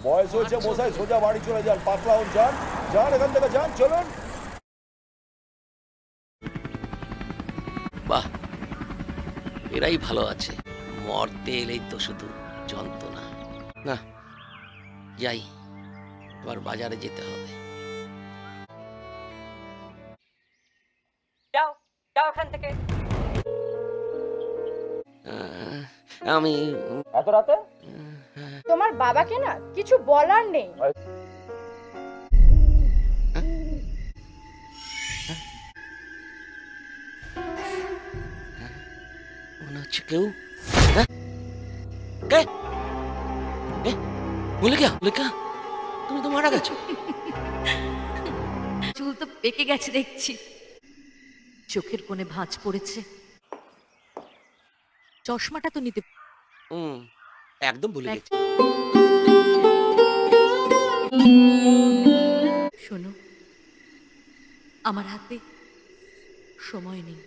বয়স হয়েছে মশাই, সোজা বাড়ি চলে যান। পাতলা হন, যান যান, এখান থেকে যান, চলুন। বাহ, এরাই ভালো আছে। মরতে এলেই তো শুধু যন্ত্রণা। না, যাই, এবার বাজারে যেতে হবে। যাও যাও এখান থেকে। আহ, আমি এত রাতে? তোমার বাবাকে না কিছু বলার নেই। মনে হচ্ছে কেউ। হ্যাঁ? কে? এ, মুলিকা, মুলিকা, তুমি তো মারা গেছো। চুল তো পেকে গেছে দেখছি, চোখের কোণে ভাঁজ পড়েছে। চশমাটা তো নিতে। হুম, একদম ভুলে গেছি। শোনো, আমার হাতে সময় নেই।